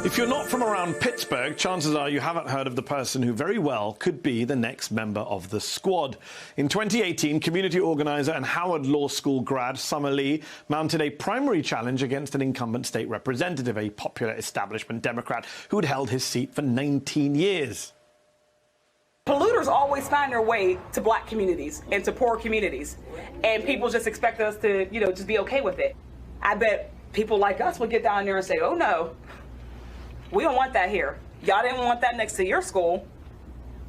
If you're not from around Pittsburgh, chances are you haven't heard of the person who very well could be the next member of the squad. In 2018, community organizer and Howard Law School grad Summer Lee mounted a primary challenge against an incumbent state representative, a popular establishment Democrat who had held his seat for 19 years. Polluters always find their way to black communities and to poor communities, and people just expect us to, just be okay with it. I bet people like us would get down there and say, oh no, we don't want that here. Y'all didn't want that next to your school.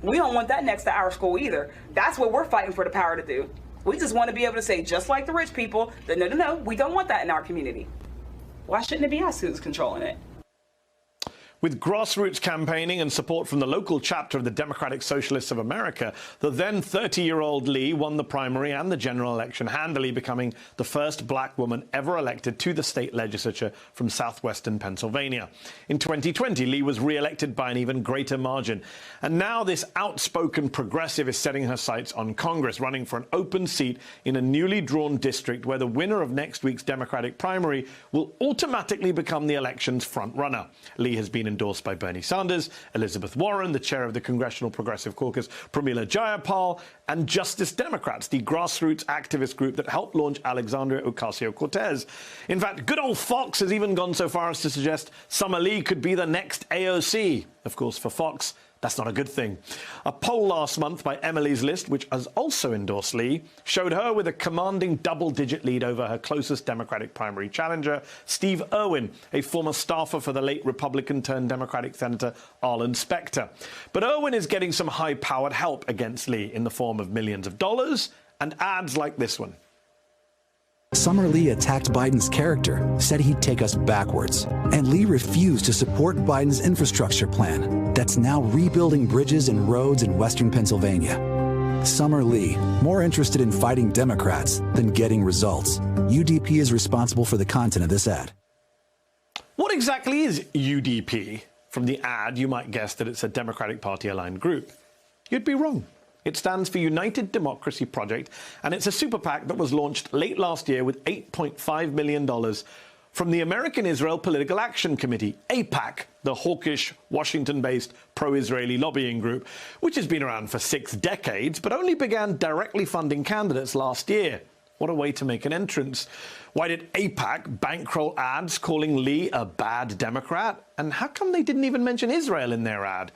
We don't want that next to our school either. That's what we're fighting for the power to do. We just want to be able to say, just like the rich people, that no, we don't want that in our community. Why shouldn't it be us who's controlling it? With grassroots campaigning and support from the local chapter of the Democratic Socialists of America, the then 30-year-old Lee won the primary and the general election, handily becoming the first black woman ever elected to the state legislature from southwestern Pennsylvania. In 2020, Lee was re-elected by an even greater margin. And now this outspoken progressive is setting her sights on Congress, running for an open seat in a newly drawn district where the winner of next week's Democratic primary will automatically become the election's front runner. Lee has been endorsed by Bernie Sanders, Elizabeth Warren, the chair of the Congressional Progressive Caucus, Pramila Jayapal, and Justice Democrats, the grassroots activist group that helped launch Alexandria Ocasio-Cortez. In fact, good old Fox has even gone so far as to suggest Summer Lee could be the next AOC. Of course, for Fox, that's not a good thing. A poll last month by Emily's List, which has also endorsed Lee, showed her with a commanding double-digit lead over her closest Democratic primary challenger, Steve Irwin, a former staffer for the late Republican-turned-Democratic Senator Arlen Specter. But Irwin is getting some high-powered help against Lee in the form of millions of dollars and ads like this one. Summer Lee attacked Biden's character, said he'd take us backwards. And Lee refused to support Biden's infrastructure plan that's now rebuilding bridges and roads in western Pennsylvania. Summer Lee, more interested in fighting Democrats than getting results. UDP is responsible for the content of this ad. What exactly is UDP? From the ad, you might guess that it's a Democratic Party-aligned group. You'd be wrong. It stands for United Democracy Project, and it's a super PAC that was launched late last year with $8.5 million from the American Israel Political Action Committee, AIPAC, the hawkish, Washington-based pro-Israeli lobbying group, which has been around for 6 decades, but only began directly funding candidates last year. What a way to make an entrance. Why did AIPAC bankroll ads calling Lee a bad Democrat? And how come they didn't even mention Israel in their ad?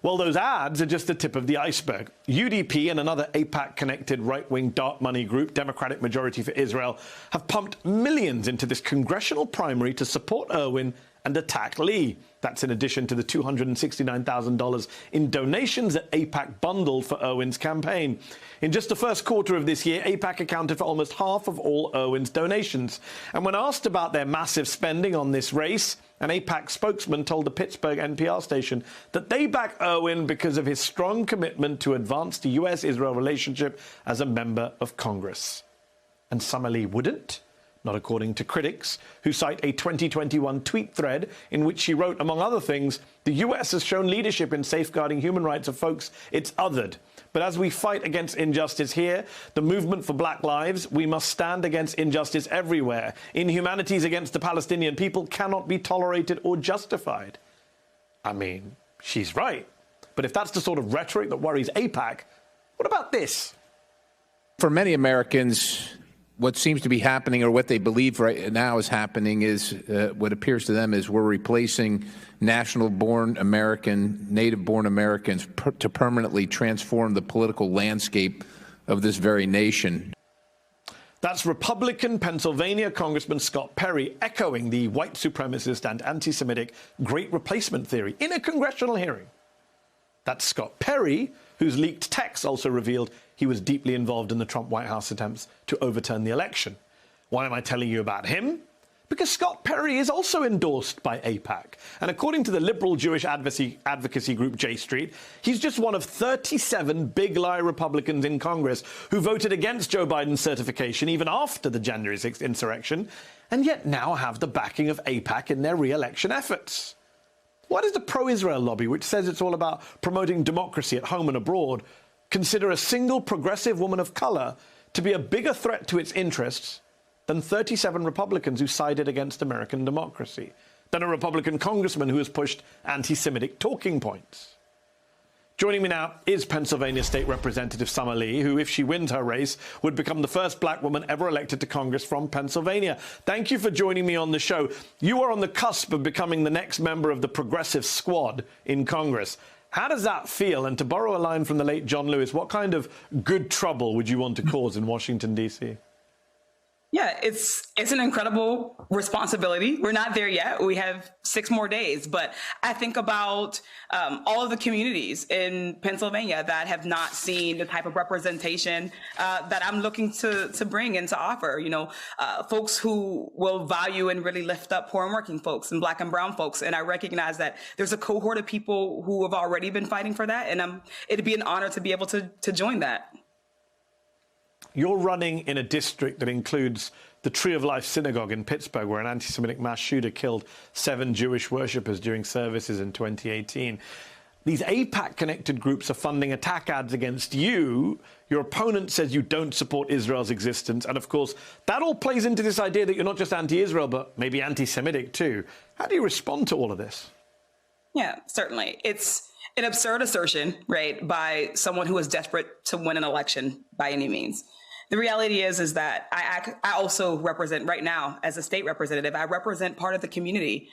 Well, those ads are just the tip of the iceberg. UDP and another AIPAC-connected right-wing dark money group, Democratic Majority for Israel, have pumped millions into this congressional primary to support Irwin and attack Lee. That's in addition to the $269,000 in donations that AIPAC bundled for Irwin's campaign. In just the first quarter of this year, AIPAC accounted for almost half of all Irwin's donations. And when asked about their massive spending on this race, an AIPAC spokesman told the Pittsburgh NPR station that they back Irwin because of his strong commitment to advance the U.S.-Israel relationship as a member of Congress. And Summer Lee wouldn't? Not according to critics, who cite a 2021 tweet thread in which she wrote, among other things, the U.S. has shown leadership in safeguarding human rights of folks it's othered. But as we fight against injustice here, the movement for black lives, we must stand against injustice everywhere. Inhumanities against the Palestinian people cannot be tolerated or justified. I mean, she's right. But if that's the sort of rhetoric that worries AIPAC, what about this? For many Americans, what seems to be happening, or what they believe right now is happening, is what appears to them is we're replacing national-born American, native-born Americans to permanently transform the political landscape of this very nation. That's Republican Pennsylvania Congressman Scott Perry echoing the white supremacist and anti-Semitic Great Replacement theory in a congressional hearing. That's Scott Perry, whose leaked texts also revealed he was deeply involved in the Trump White House attempts to overturn the election. Why am I telling you about him? Because Scott Perry is also endorsed by AIPAC. And according to the liberal Jewish advocacy group J Street, he's just one of 37 big lie Republicans in Congress who voted against Joe Biden's certification even after the January 6th insurrection, and yet now have the backing of AIPAC in their re-election efforts. Why does the pro-Israel lobby, which says it's all about promoting democracy at home and abroad, consider a single progressive woman of color to be a bigger threat to its interests than 37 Republicans who sided against American democracy? than a Republican congressman who has pushed anti-Semitic talking points. Joining me now is Pennsylvania State Representative Summer Lee, who, if she wins her race, would become the first black woman ever elected to Congress from Pennsylvania. Thank you for joining me on the show. You are on the cusp of becoming the next member of the progressive squad in Congress. How does that feel? And to borrow a line from the late John Lewis, what kind of good trouble would you want to cause in Washington, D.C.? Yeah, it's an incredible responsibility. We're not there yet. We have 6 more days. But I think about all of the communities in Pennsylvania that have not seen the type of representation that I'm looking to bring and to offer. You know, folks who will value and really lift up poor and working folks and black and brown folks. And I recognize that there's a cohort of people who have already been fighting for that. And it'd be an honor to be able to join that. You're running in a district that includes the Tree of Life Synagogue in Pittsburgh, where an anti-Semitic mass shooter killed 7 Jewish worshippers during services in 2018. These AIPAC-connected groups are funding attack ads against you. Your opponent says you don't support Israel's existence. And, of course, that all plays into this idea that you're not just anti-Israel, but maybe anti-Semitic, too. How do you respond to all of this? Yeah, certainly. It's an absurd assertion, right, by someone who is desperate to win an election by any means. The reality is that I also represent right now as a state representative, I represent part of the community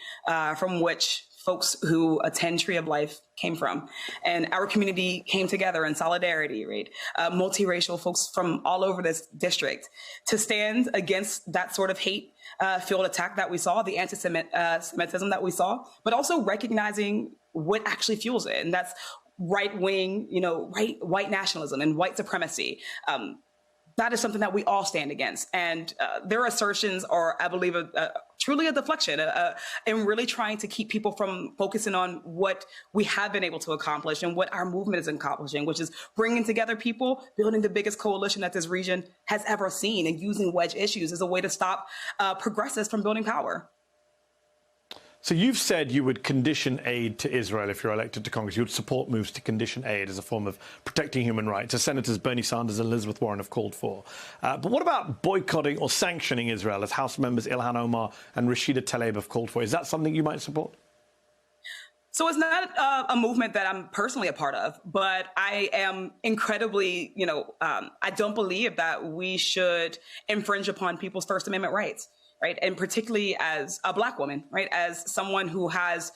from which folks who attend Tree of Life came from. And our community came together in solidarity, right? Multiracial folks from all over this district to stand against that sort of hate-filled attack that we saw, the anti-Semitism that we saw, but also recognizing what actually fuels it. And that's right-wing, white nationalism and white supremacy. That is something that we all stand against. And their assertions are, I believe, truly a deflection and really trying to keep people from focusing on what we have been able to accomplish and what our movement is accomplishing, which is bringing together people, building the biggest coalition that this region has ever seen, and using wedge issues as a way to stop progressives from building power. So you've said you would condition aid to Israel if you're elected to Congress. You would support moves to condition aid as a form of protecting human rights, as Senators Bernie Sanders and Elizabeth Warren have called for. But what about boycotting or sanctioning Israel, as House members Ilhan Omar and Rashida Tlaib have called for? Is that something you might support? So it's not a movement that I'm personally a part of, but I am incredibly, I don't believe that we should infringe upon people's First Amendment rights. Right. And particularly as a Black woman, right, as someone who has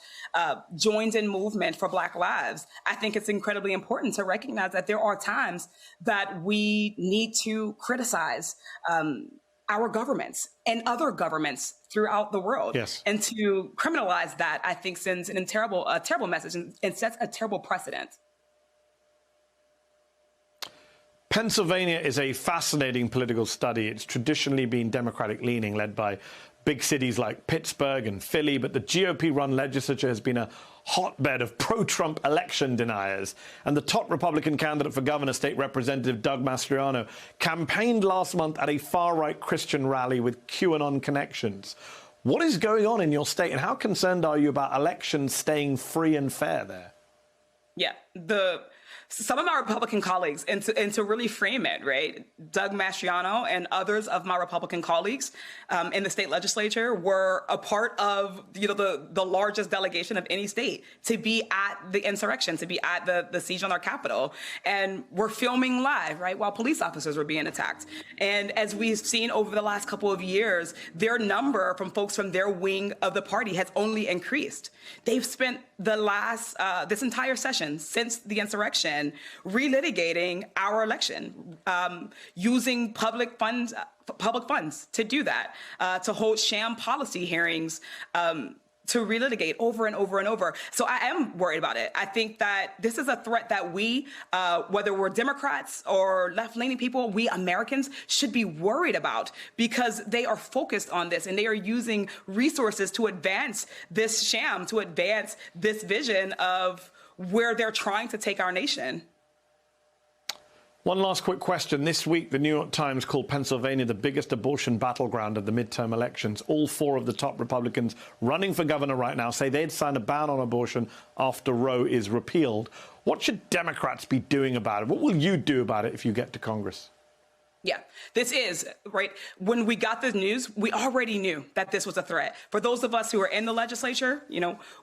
joined in movement for Black lives, I think it's incredibly important to recognize that there are times that we need to criticize our governments and other governments throughout the world. Yes. And to criminalize that, I think, sends a terrible message and sets a terrible precedent. Pennsylvania is a fascinating political study. It's traditionally been Democratic-leaning, led by big cities like Pittsburgh and Philly, but the GOP-run legislature has been a hotbed of pro-Trump election deniers. And the top Republican candidate for governor, State Representative Doug Mastriano, campaigned last month at a far-right Christian rally with QAnon connections. What is going on in your state, and how concerned are you about elections staying free and fair there? Yeah, some of my Republican colleagues, and to really frame it, right, Doug Mastriano and others of my Republican colleagues in the state legislature were a part of, the largest delegation of any state to be at the insurrection, to be at the siege on our Capitol. And we're filming live, right, while police officers were being attacked. And as we've seen over the last couple of years, their number from folks from their wing of the party has only increased. They've spent this entire session since the insurrection relitigating our election, using public funds to do that, to hold sham policy hearings, to relitigate over and over and over. So I am worried about it. I think that this is a threat that we, whether we're Democrats or left-leaning people, we Americans should be worried about, because they are focused on this and they are using resources to advance this sham, to advance this vision of where they're trying to take our nation. One last quick question. This week, the New York Times called Pennsylvania the biggest abortion battleground of the midterm elections. All 4 of the top Republicans running for governor right now say they'd sign a ban on abortion after Roe is repealed. What should Democrats be doing about it? What will you do about it if you get to Congress? Yeah, this is, right? When we got the news, we already knew that this was a threat. For those of us who are in the legislature,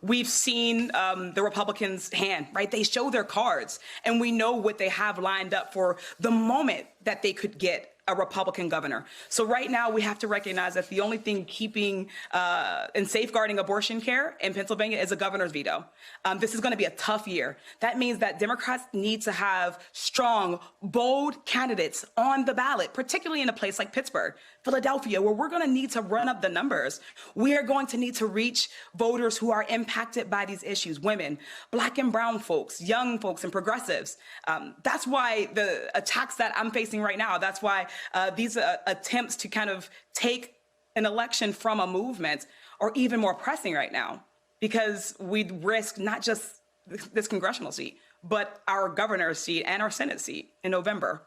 we've seen the Republicans' hand, right? They show their cards, and we know what they have lined up for the moment that they could get a Republican governor. So right now we have to recognize that the only thing keeping and safeguarding abortion care in Pennsylvania is a governor's veto. This is going to be a tough year. That means that Democrats need to have strong, bold candidates on the ballot, particularly in a place like Pittsburgh, Philadelphia, where we're going to need to run up the numbers. We are going to need to reach voters who are impacted by these issues, women, Black and brown folks, young folks, and progressives. That's why the attacks that I'm facing right now, that's why these attempts to kind of take an election from a movement are even more pressing right now, because we'd risk not just this congressional seat, but our governor's seat and our Senate seat in November.